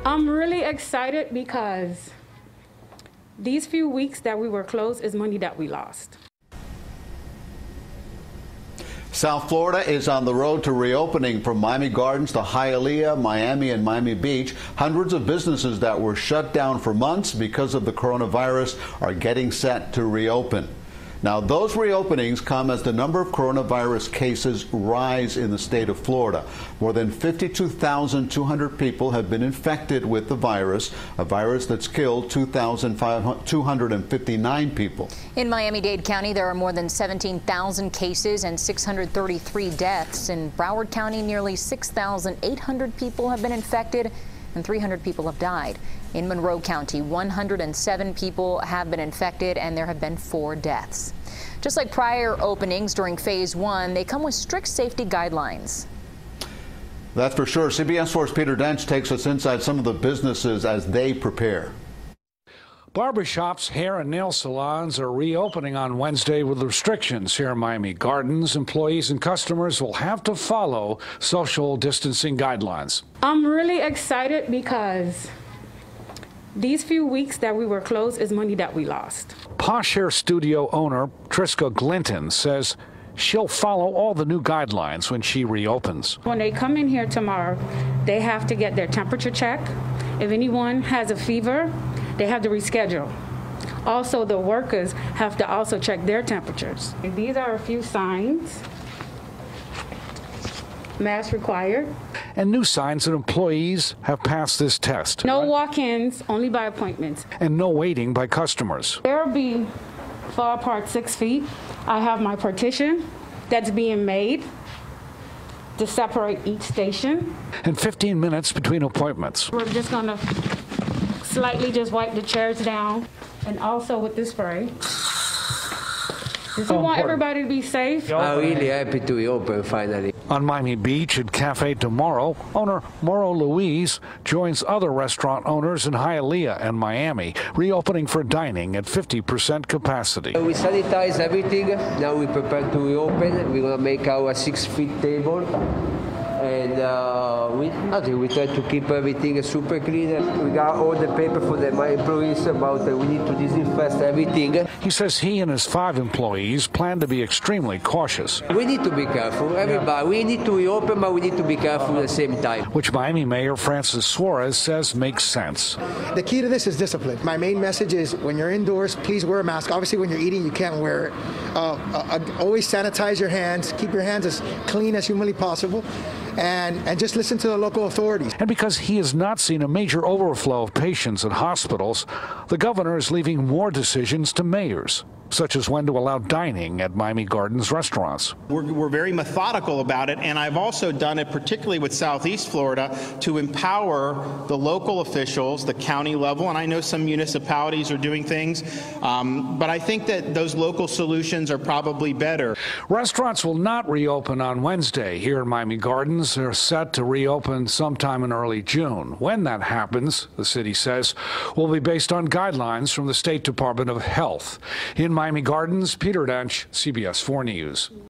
I'm really excited because these few weeks that we were closed is money that we lost. South Florida is on the road to reopening, from Miami Gardens to Hialeah, Miami, and Miami Beach. Hundreds of businesses that were shut down for months because of the coronavirus are getting set to reopen. Now, those reopenings come as the number of coronavirus cases rise in the state of Florida. More than 52,200 people have been infected with the virus, a virus that's killed 2,259 people. In Miami-Dade County, there are more than 17,000 cases and 633 deaths. In Broward County, nearly 6,800 people have been infected and 300 people have died. In Monroe County, 107 people have been infected and there have been 4 deaths. Just like prior openings during phase 1, they come with strict safety guidelines. That's for sure. CBS 4's Peter Dench takes us inside some of the businesses as they prepare. Barbershops, hair and nail salons are reopening on Wednesday with restrictions. Here in Miami Gardens, employees and customers will have to follow social distancing guidelines. I'm really excited because these few weeks that we were closed is money that we lost. Posh Hair Studio owner Triska Glinton says she'll follow all the new guidelines when she reopens. When they come in here tomorrow, they have to get their temperature checked. If anyone has a fever, they have to reschedule. Also, the workers have to also check their temperatures. These are a few signs. Mask required. And new signs that employees have passed this test. No walk-ins, only by appointments. And no waiting by customers. There will be far apart 6 feet. I have my partition that's being made to separate each station. And 15 minutes between appointments. We're just going to slightly just wipe the chairs down, and also with this spray. We want everybody to be safe. I'm really happy to reopen finally. On Miami Beach at Cafe Tomorrow, owner Mauro Louise joins other restaurant owners in Hialeah and Miami, reopening for dining at 50% capacity. We sanitize everything. Now we prepare to reopen. We're going to make our 6-feet table. And we try to keep everything super clean. We got all the paper for my employees about we need to disinfect everything. He says he and his 5 employees plan to be extremely cautious. We need to be careful, everybody. We need to reopen, but we need to be careful at the same time. Which Miami Mayor Francis Suarez says makes sense. The key to this is discipline. My main message is when you're indoors, please wear a mask. Obviously, when you're eating, you can't wear it. Always sanitize your hands. Keep your hands as clean as humanly possible. And just listen to the local authorities. And because he has not seen a major overflow of patients at hospitals, the governor is leaving more decisions to mayors, such as when to allow dining at Miami Gardens restaurants. We're very methodical about it, and I've also done it particularly with Southeast Florida to empower the local officials, the county level, and I know some municipalities are doing things, but I think that those local solutions are probably better. Restaurants will not reopen on Wednesday here in Miami Gardens. They're set to reopen sometime in early June. When that happens, the city says, will be based on guidelines from the State Department of Health. In Miami Gardens, Peter Dench, CBS 4 News.